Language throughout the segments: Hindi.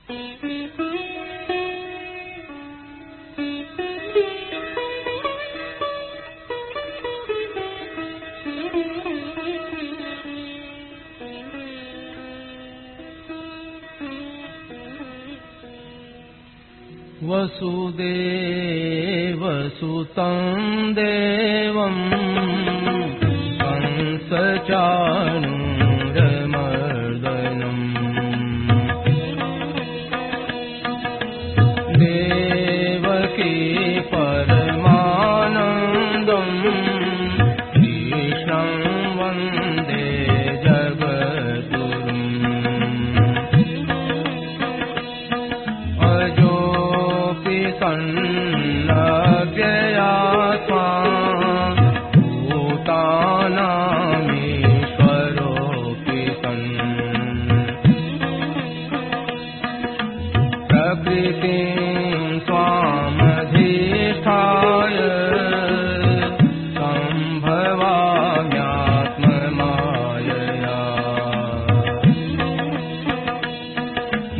वसुदेवसुतं देवं कंसचाणूरमर्दनम् देवकी परमानन्दं कृष्णं वन्दे जगद्गुरुम् सन्नव्ययात्मा भूतानामीश्वरोऽपि सन् प्रकृतिं स्वामधिष्ठाय सम्भवाम्यात्ममायया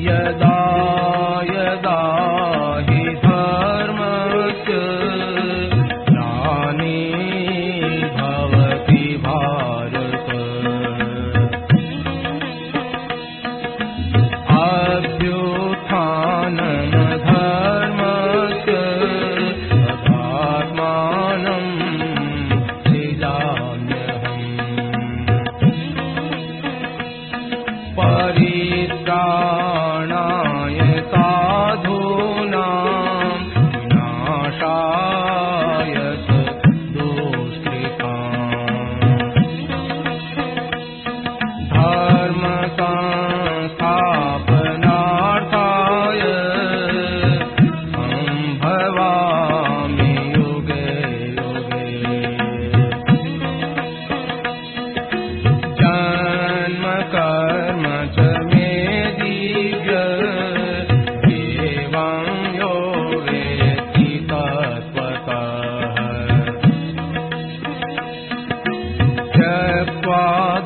यदा यदा परित्राणाय साधूनां विनाशाय दुष्कृताम् धर्म संस्थापनार्थाय सम्भवामि युगे युगे जन्म कर्म च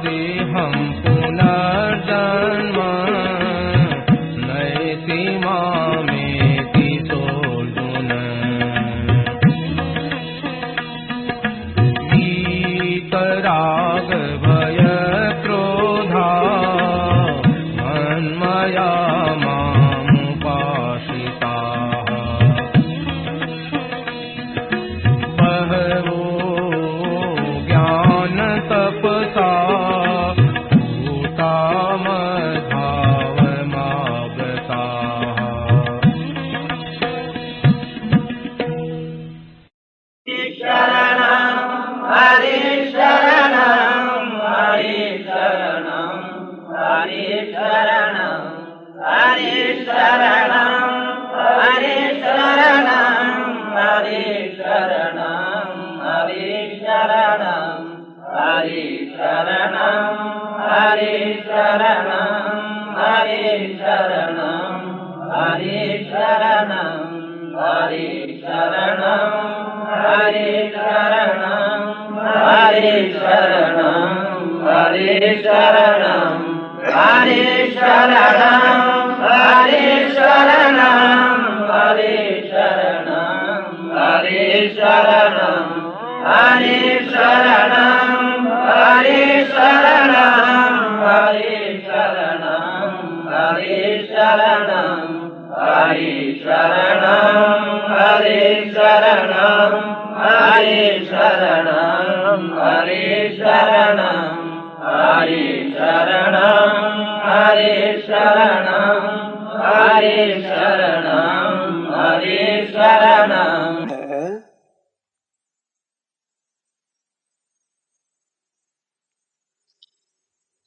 देहं पुनर्जन्म नयति मामेति सोऽर्जुन वीतराग भय क्रोधा मन्मया मामुपाश्रिताः बहवो ज्ञान तपसा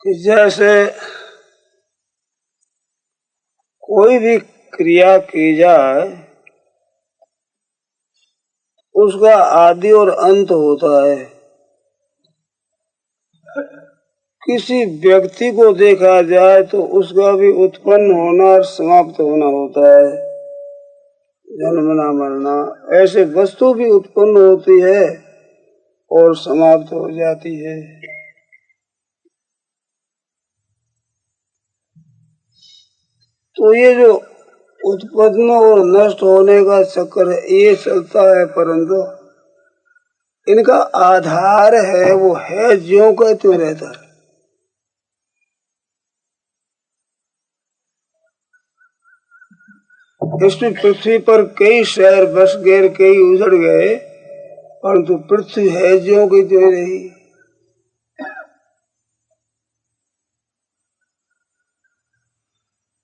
कि जैसे कोई भी क्रिया की जाए उसका आदि और अंत होता है। किसी व्यक्ति को देखा जाए तो उसका भी उत्पन्न होना और समाप्त होना होता है, जन्मना मरना। ऐसे वस्तु भी उत्पन्न होती है और समाप्त हो जाती है। तो ये जो उत्पन्न और नष्ट होने का चक्कर है ये चलता है, परंतु इनका आधार है वो है ज्यों का त्यों रहता है। इसमें पृथ्वी पर कई शहर बस गए, कई उजड़ गए, परंतु पृथ्वी है ज्यों की त्यों रही।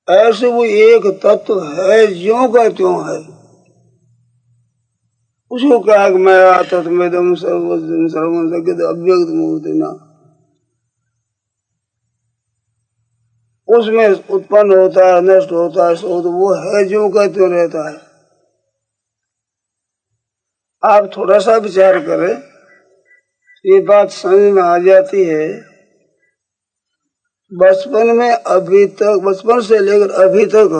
ऐसे वो एक तत्व है ज्यों का त्यों है। उसको कहा कि मैं आत्मेदम सर्वज्ञ सर्वं सकित अव्यक्त मूर्ति ना, उसमें उत्पन्न होता है, नष्ट होता है, सो तो वो है ज्यों का त्यों रहता है। आप थोड़ा सा विचार करें, ये बात समझ में आ जाती है। बचपन में अभी तक, बचपन से लेकर अभी तक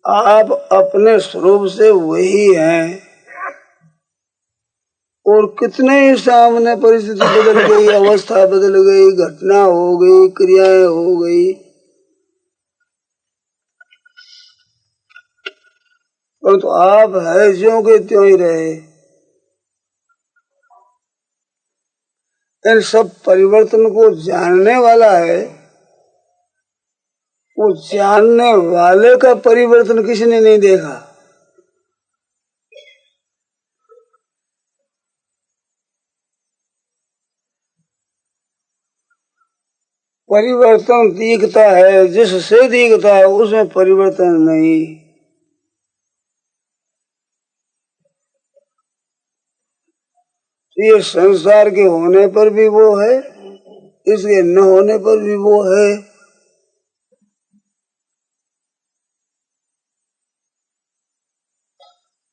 आप अपने स्वरूप से वही हैं, और कितने ही सामने परिस्थिति बदल गई, अवस्था बदल गई, घटना हो गई, क्रियाएं हो गई, परंतु आप है ज्यों के त्यों ही रहे। इन सब परिवर्तन को जानने वाला है, वो जानने वाले का परिवर्तन किसी ने नहीं देखा। परिवर्तन दिखता है, जिससे दिखता है उसमें परिवर्तन नहीं। ये संसार के होने पर भी वो है, इसके न होने पर भी वो है।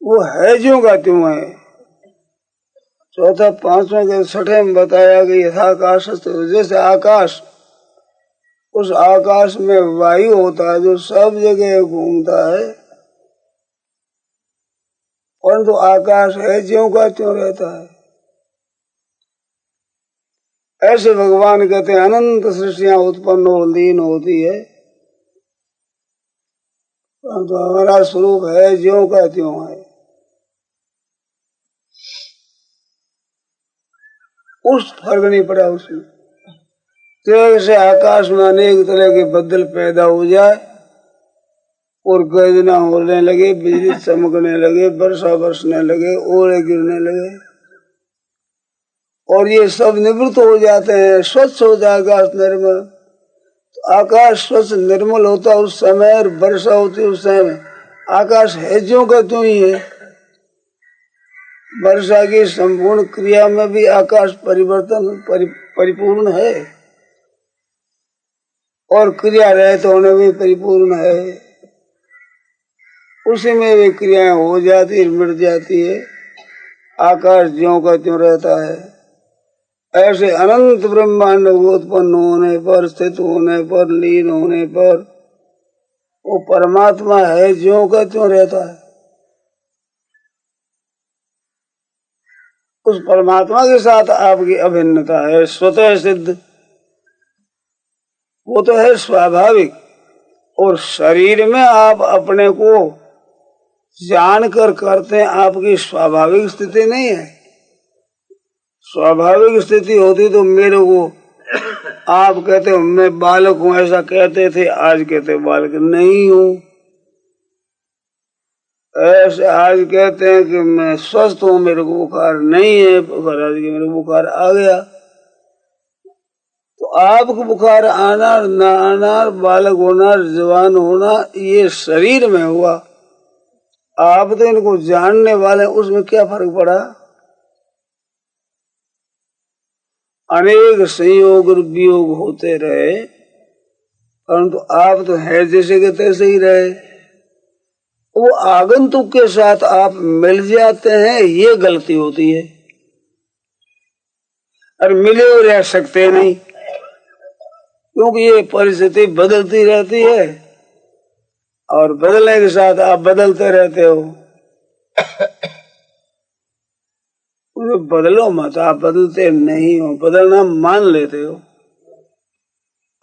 वो है ज्यों का त्यों है। चौथा पांचवें के छठे में बताया कि यथाकाश, जैसे आकाश, उस आकाश में वायु होता है जो सब जगह घूमता है, परंतु आकाश है ज्यों का त्यों रहता है। ऐसे भगवान कहते हैं अनंत सृष्टियां उत्पन्न और लीन होती है, परंतु हमारा स्वरूप है ज्यों का त्यों है। उस फर्क नहीं पड़ा उसमें। जैसे आकाश में अनेक तरह के बदल पैदा हो जाए और गर्जना होने लगे, बिजली चमकने लगे, वर्षा बरसने लगे, ओले गिरने लगे, और ये सब निवृत्त हो जाते हैं, स्वच्छ हो जाएगा निर्मल। तो आकाश स्वच्छ निर्मल होता उस समय, और वर्षा होती उस समय। आकाश है ज्यों का त्यों ही है। वर्षा की संपूर्ण क्रिया में भी आकाश परिवर्तन परिपूर्ण है, और क्रिया रहित होने में परिपूर्ण है। उसी में भी क्रियाएं हो जाती है, मिट जाती है। आकाश ज्यों का त्यों रहता है। ऐसे अनंत ब्रह्मांड उत्पन्न होने पर, स्थित होने पर, लीन होने पर वो परमात्मा है ज्यों का त्यों रहता है। उस परमात्मा के साथ आपकी अभिन्नता है, स्वतः सिद्ध, वो तो है स्वाभाविक। और शरीर में आप अपने को जानकर करते हैं, आपकी स्वाभाविक स्थिति नहीं है। स्वाभाविक स्थिति होती तो मेरे को आप कहते हो मैं बालक हूं, ऐसा कहते थे, आज कहते बालक नहीं हूं। ऐसे आज कहते हैं कि मैं स्वस्थ हूं, मेरे को बुखार नहीं है, बुखार आज के मेरे बुखार आ गया। तो आपको बुखार आना ना आना, बालक होना, जवान होना, ये शरीर में हुआ। आप तो इनको जानने वाले, उसमें क्या फर्क पड़ा। अनेक संयोग और वियोग होते रहे, परंतु आप तो है जैसे के तैसे ही रहे। वो आगंतुक के साथ आप मिल जाते हैं, ये गलती होती है। और मिले हो रह सकते नहीं, क्योंकि ये परिस्थिति बदलती रहती है, और बदलने के साथ आप बदलते रहते हो। बदलो मत, आप बदलते नहीं हो, बदलना मान लेते हो।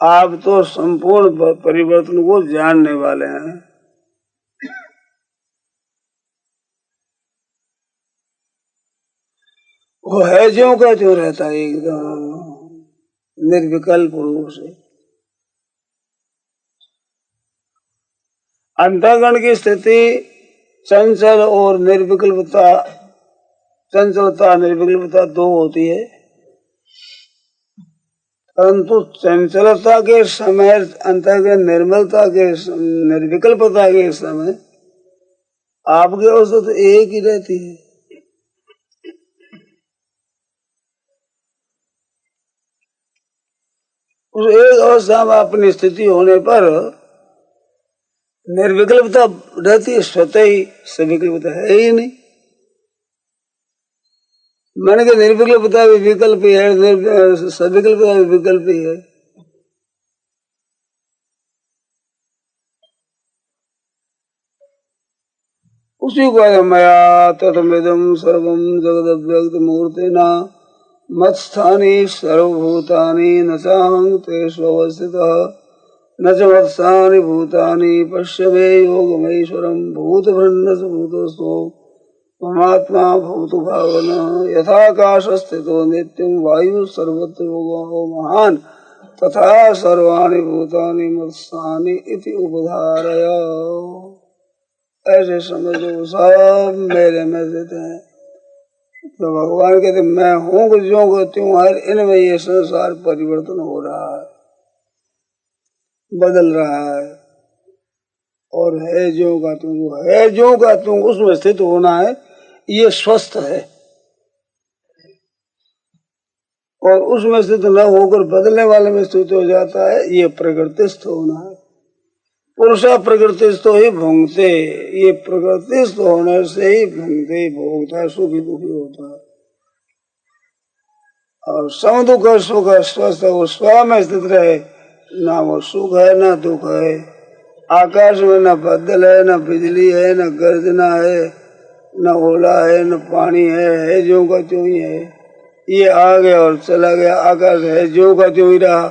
आप तो संपूर्ण परिवर्तन को जानने वाले हैं। वो है ज्यों का त्यों रहता है, एकदम निर्विकल्प रूप से। अंतःकरण की स्थिति चंचल और निर्विकल्पता, चंचलता निर्विकल्पता दो होती है। परंतु चंचलता के समय, अंतःकरण निर्मलता के, निर्विकल्पता के समय आपकी अवस्था तो एक ही रहती है। उस एक अवस्था में अपनी स्थिति होने पर निर्विकल्पता रहती है, स्वतः ही सविकल्पता है ही नहीं। मन के निर्विकल्पता भी विकल्प ही है, सविकल्पता भी विकल्प ही है। उसी को मया ततमिदं सर्वं जगदव्यक्त मूर्तिना मत्स्थानि सर्वभूतानि न चाहं तेषु अवस्थितः न च मत्स्थानि भूतानि पश्य मे योगमैश्वरं भूतभृन्नस भूतस्थो ममात्मा भूत भावना यथाकाशस्थितो नित्यं वायु सर्वत्र योगो महान् तथा सर्वाणि भूतानि मत्स्थानि इति उपधारय। ऐसे समझो सब मेरे में स्थित हैं। तो भगवान कहते मैं हूँ जो कहती हूँ, हर इनमें ये संसार परिवर्तन हो रहा है, बदल रहा है। और है जो का तुम, जो है जो का तुम उसमें स्थित होना है, ये स्वस्थ है। और उसमें स्थित न होकर बदलने वाले में स्थित हो जाता है, ये प्रकृतिस्थ होना है। पुरुषा प्रकृतिस्थ ही भोगते, ये प्रकृतिस्थ होने से ही भोगते, भोगता है, सुखी दुखी होता है। और सम दुख सुख स्वस्थ, वो स्व में स्थित रहे, ना वो सुख है ना दुख है। आकाश में न बादल है, न बिजली है, न गर्जना है, न ओला है, न पानी है जो का त्यों ही है। ये आ गया और चला गया। आकाश है जो का त्यों ही रहा,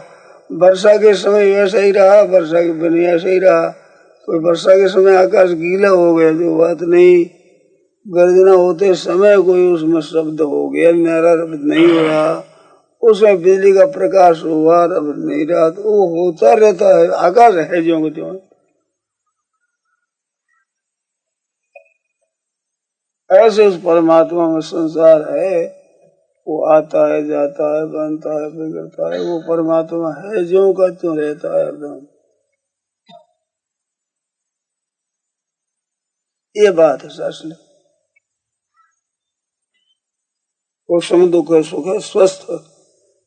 वर्षा के समय वैसा ही रहा, वर्षा के बिना ऐसा ही रहा। कोई वर्षा के समय आकाश गीला हो गया जो बात नहीं, गर्जना होते समय कोई उसमें शब्द हो गया, मेरा शब्द नहीं हो रहा, उसमें बिजली का प्रकाश हुआ, रब नहीं रहा, तो वो होता रहता है। आकाश है जो का त्यों। ऐसे उस परमात्मा में संसार है, वो आता है जाता है, बनता है बिगड़ता है, वो परमात्मा है जो का त्यों रहता है एकदम। ये बात है असली। वो सम दुख सुख स्वस्थ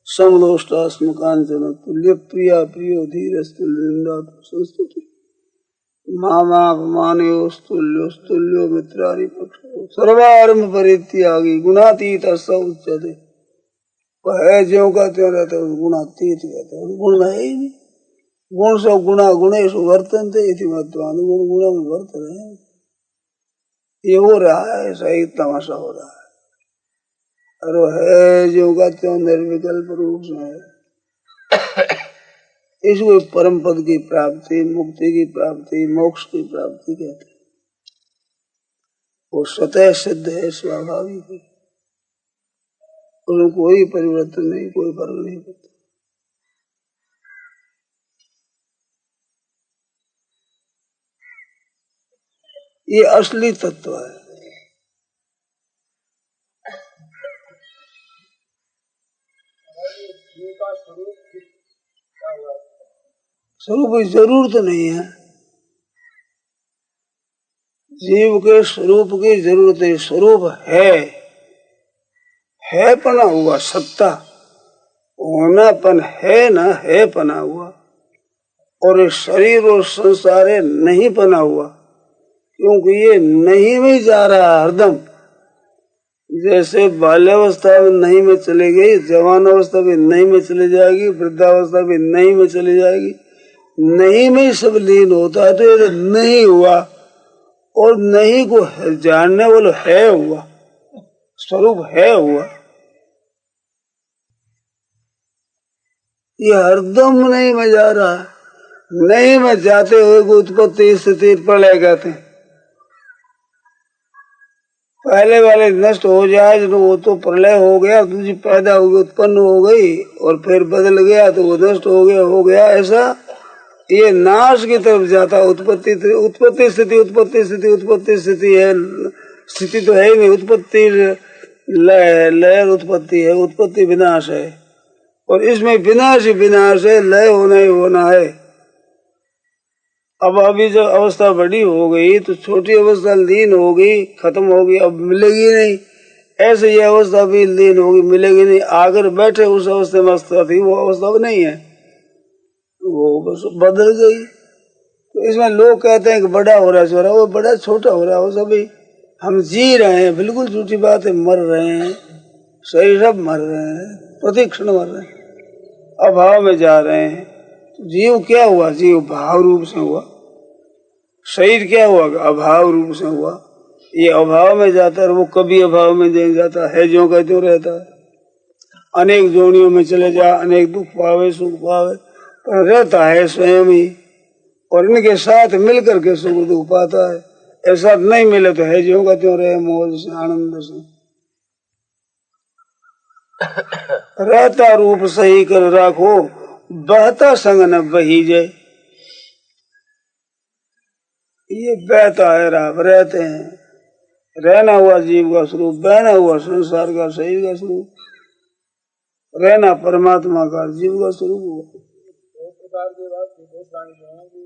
समलोष्टास्म कांचन तुल्य प्रिया प्रियो धीरस्तुल्य संस्तुति मामापमानयोस्तुल्यो मित्रारि पक्षो सर्वारंभ परित्यागी गुणातीत स उच्यते। है ज्यों का त्यों रहता है, गुणातीत कहते हैं। गुण में है ही नहीं। गुण सौ गुणा गुणेषु वर्तन्ते इति मत्वान्, गुण गुणों में वर्त रहे हैं। ये हो रहा है, सही तमाशा हो रहा है। और है ज्यों का त्यों निर्विकल्प रूप से है। इसको परम पद की प्राप्ति, मुक्ति की प्राप्ति, मोक्ष की प्राप्ति कहते हैं। वो स्वतः सिद्ध है, स्वाभाविक है, उसमें कोई परिवर्तन नहीं, कोई फर्क नहीं पड़ता। ये असली तत्व है। स्वरूप की जरूरत नहीं है, जीव के स्वरूप की जरूरत है। स्वरूप है पना हुआ, सत्ता होनापन है ना, है पना हुआ। और ये शरीर और संसार है नहीं पना हुआ, क्योंकि ये नहीं में जा रहा हरदम। जैसे बाल्यावस्था में नहीं में चली गई, जवान अवस्था भी नहीं में चली जाएगी, वृद्धावस्था भी नहीं में चली जाएगी। नहीं में सब लीन होता है, तो ये नहीं हुआ। और नहीं को जानने वाला है हुआ, स्वरूप है हुआ। ये हरदम नहीं में जा रहा है। नहीं में जाते हुए को उत्पत्ति स्थिति प्रलय कहते हैं। पहले वाले नष्ट हो जाए तो वो तो प्रलय हो गया, दूसरी पैदा हो गई, उत्पन्न हो गई, और फिर बदल गया तो वो नष्ट हो गया ऐसा ये नाश की तरफ जाता। उत्पत्ति उत्पत्ति स्थिति उत्पत्ति स्थिति उत्पत्ति स्थिति है, स्थिति तो है ही नहीं। उत्पत्ति लय, लय उत्पत्ति है, उत्पत्ति विनाश है, और इसमें विनाश ही विनाश है, लय होना ही होना है। अब अभी जब अवस्था बड़ी हो गई तो छोटी अवस्था लीन हो गई, खत्म हो गई, अब मिलेगी नहीं। ऐसे ये अवस्था भी लीन होगी, मिलेगी नहीं। आकर बैठे उस अवस्था में अवस्था थी, वो अवस्था अब नहीं है, वो बस बदल गई। तो इसमें लोग कहते हैं कि बड़ा हो रहा है, छोरा वो बड़ा छोटा हो रहा है, वो सभी हम जी रहे हैं, बिल्कुल झूठी बात है। मर रहे हैं, सही सब मर रहे हैं, प्रतिक्षण मर रहे हैं, अभाव में जा रहे हैं। तो जीव क्या हुआ? जीव भाव रूप से हुआ। शरीर क्या हुआ? अभाव रूप से हुआ। ये अभाव में जाता है, वो कभी अभाव में नहीं जाता है, ज्यों का त्यों रहता है। अनेक जोनियों में चले जा, अनेक दुख पावे सुख पावे, पर रहता है स्वयं ही, और इनके साथ मिलकर के सुख दुख पाता है। ऐसा नहीं मिले तो है ज्यों का त्यों रहे, मौज से आनंद से रहता। रूप सही कर राखो, बहता संग न बही जाए। ये बहता है, राह रहते हैं। रहना हुआ जीव का स्वरूप, बहना हुआ संसार का शरीर का स्वरूप, रहना परमात्मा का जीव का स्वरूप हुआ। दो प्रकार की बात विशेष है कि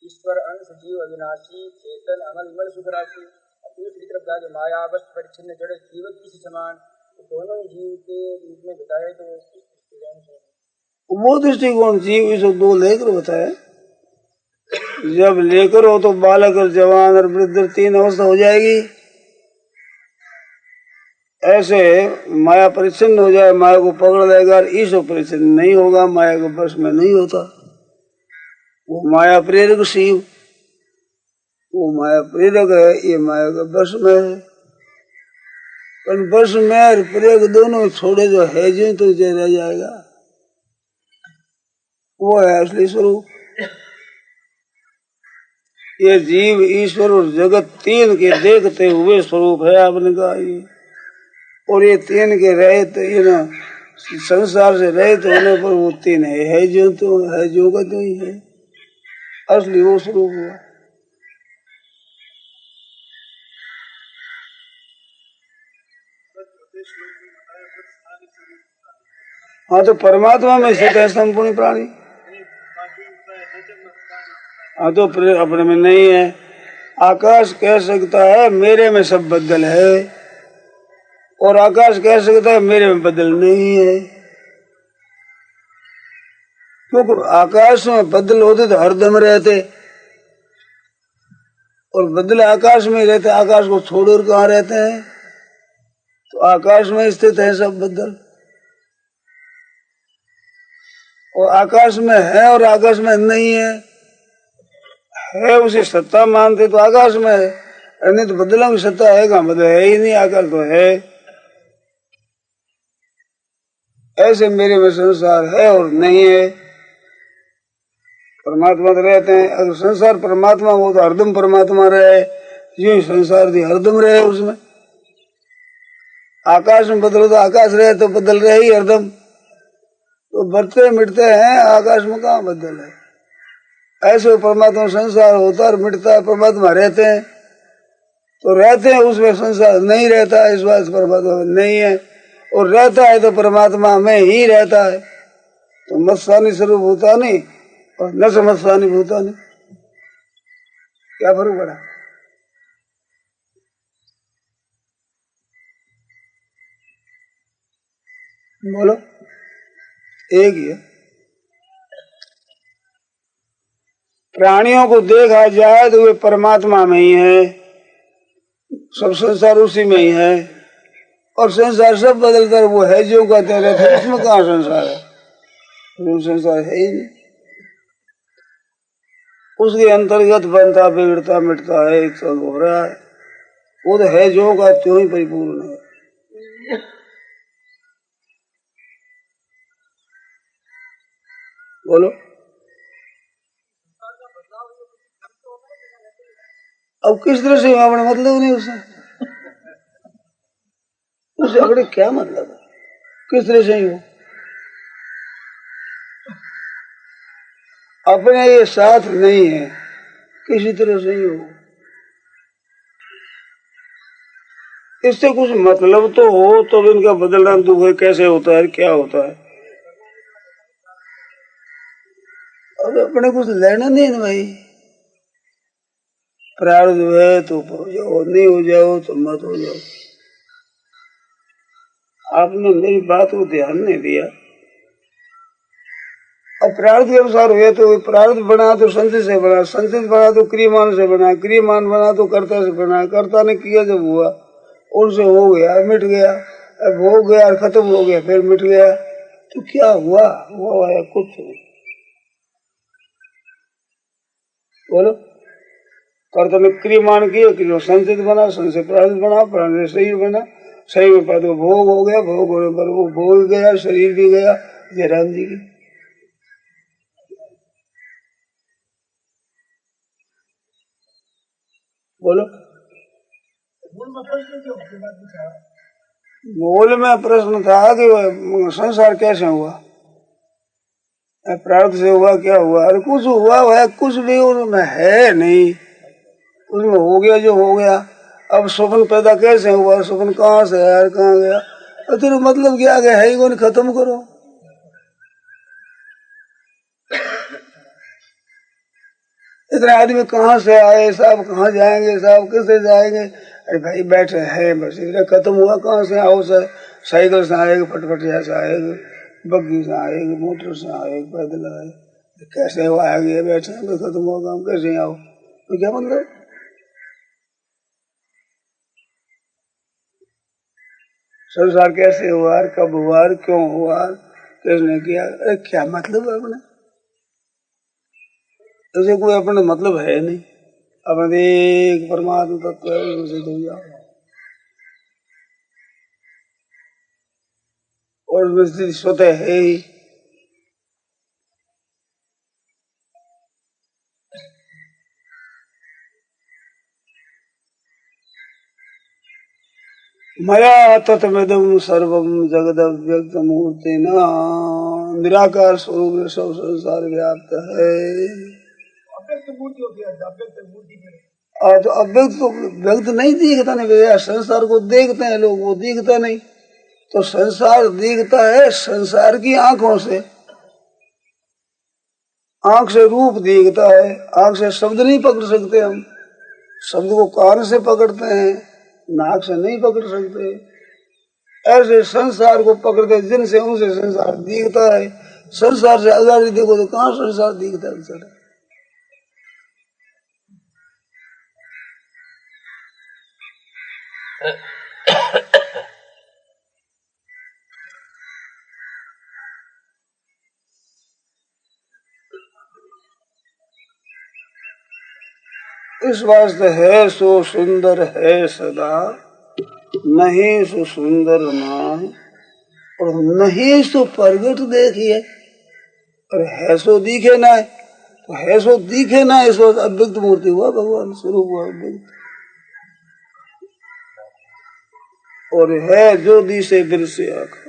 ईश्वर अंश जीव अविनाशी चेतन अमल विमल सुख राशि, दूसरी तरफ जाके मायावश परिच्छिन्न जड़ जीव किसी समान, तो दोनों ही जीव के रूप में बताए। तो वो दृष्टिकोण जीव इस दो लेकर बताया। जब लेकर हो तो बालक और जवान और वृद्ध तीन अवस्था हो जाएगी। ऐसे माया परिच्छिन्न हो जाए, माया को पकड़ लेगा, ईश्वर परिच्छिन्न नहीं होगा, माया के वश में नहीं होता। वो माया प्रेरक शिव, वो माया प्रेरक है, ये माया के वश में है। पर वश में और प्रेरक दोनों छोड़े जो है जो तो रह जाएगा, वो है असली स्वरूप। ये जीव ईश्वर और जगत तीन के देखते हुए स्वरूप है आपने कहा ये। और ये तीन के रहे तो ये ना संसार से रहे तो होने पर वो तीन है जो तो है, जो का तो ही है, असली वो स्वरूप हुआ। हाँ तो परमात्मा में स्थित है संपूर्ण प्राणी। हाँ तो अपने में नहीं है। आकाश कह सकता है मेरे में सब बदल है, और आकाश कह सकता है मेरे में बदल नहीं है। क्योंकि आकाश में बदल होते तो हरदम रहते, और बदल आकाश में रहते, आकाश को छोड़कर कहाँ रहते हैं? तो आकाश में स्थित है सब बदल, और आकाश में है और आकाश में नहीं है उसे सत्ता मानते तो आकाश में है, नहीं तो बदलों की सत्ता है कहाँ? बदल है ही नहीं, आकाश तो है। ऐसे मेरे में संसार है और नहीं है। परमात्मा तो रहते हैं। अगर संसार परमात्मा हो तो हरदम परमात्मा रहे, यूं ही संसार थी हरदम रहे उसमें। आकाश में बदलो तो आकाश रहे तो बदल रहे ही हरदम। तो बढ़ते मिटते हैं, आकाश में कहाँ बदल है? ऐसे परमात्मा संसार होता और मिटता है, परमात्मा रहते हैं तो रहते हैं उसमें, संसार नहीं रहता इस बात परमात्मा में नहीं है, और रहता है तो परमात्मा में ही रहता है। तो मत्सानी स्वरूप होता नहीं और न समत्सानी होता नहीं, क्या फर्क पड़ा? बोलो, एक ही है। प्राणियों को देखा जाए तो वे परमात्मा में ही है, सब संसार उसी में ही है, और संसार सब बदलता है, वो है जो कहते रहते, उसमें कहाँ संसार है? वो संसार है ही नहीं। उसके अंतर्गत बनता बिगड़ता मिटता है, एक सब हो रहा है, वो तो है जो का त्यों ही परिपूर्ण है। बोलो। अब किस तरह से अपने मतलब नहीं उससे अपने क्या मतलब है, किस तरह से ही हो अपने ये साथ नहीं है, किसी तरह से ही हो। इससे कुछ मतलब तो हो तो इनका बदलना दुख कैसे होता है, क्या होता है। अब अपने कुछ लेना नहीं है भाई, प्रारब्ध है तो हो जाओ, नहीं हो जाओ तो मत हो जाओ। आपने मेरी बात को ध्यान नहीं दिया। अब प्रारब्ध के अनुसार हुए तो प्रारब्ध बना तो संचित से बना, संचित बना तो क्रियमान से बना, क्रियमान बना तो कर्ता से बना, कर्ता ने किया जब हुआ उनसे हो गया, मिट गया। अब हो गया और खत्म हो गया, फिर मिट गया, तो क्या हुआ? हुआ है कुछ नहीं। बोलो। कर्ता ने क्रियमान किया, क्रिया संचित बना, संचित प्रारब्ध बना, प्रारब्ध शरीर बना, शरीर में पद भोग हो गया, भोग होने पर वो भोग गया, शरीर भी गया। जयराम जी की बोलो। मूल में प्रश्न था कि संसार कैसे हुआ, प्रारब्ध से हुआ, क्या हुआ? अरे कुछ हुआ है, कुछ भी उनमें है नहीं, उसमें हो गया जो हो गया। अब स्वप्न पैदा कैसे हुआ, स्वप्न कहाँ से आया, कहाँ गया? तेरे मतलब क्या गया है ही कौन, खत्म करो। इतने आदमी कहाँ से आए, साहब कहाँ जाएंगे, साहब कैसे जाएंगे? अरे भाई बैठे हैं बस, इतना खत्म हुआ कहाँ से आओ सर? साइकिल से आएगा, फटफटिया से आएगा, बग्गी से आएगा, मोटर से आएगा, पैदल आए, कैसे हो आएंगे? बैठे हैं खत्म हुआ काम, कैसे आओ? तो क्या मतलब? संसार कैसे हुआ, कब हुआ, क्यों हुआ, किसने किया? अरे क्या मतलब है अपने? ऐसे कोई अपने मतलब है नहीं। अपने एक परमात्मा तत्व है, उसे हो जाओ और स्थिति स्वतः है ही। मया तत्मिदं सर्वं जगदव्यक्त मूर्ति न निराकार स्वरूप सब संसार व्याप्त है। तो अव्यक्त तो व्यक्त नहीं दिखता नहीं भैया, संसार को देखते हैं लोग, वो दिखता नहीं। तो संसार दिखता है संसार की आंखों से, आंख से रूप दिखता है, आंख से शब्द नहीं पकड़ सकते हम, शब्द को कान से पकड़ते हैं, नाक से नहीं पकड़ सकते। ऐसे संसार को पकड़ते जिनसे उनसे संसार दिखता है। संसार से अगर देखो तो कहाँ संसार दिखता है बेचारा। इस वास्ते है सो सुंदर है सदा, नहीं सो सुंदर नाम, और नहीं सो प्रगट देखिए, और है सो दिखे ना, तो है सो दिखे ना, इस वक्त अव्यक्त मूर्ति हुआ, भगवान स्वरूप हुआ अव्यक्त। और है जो दिशे दृश्य आँख,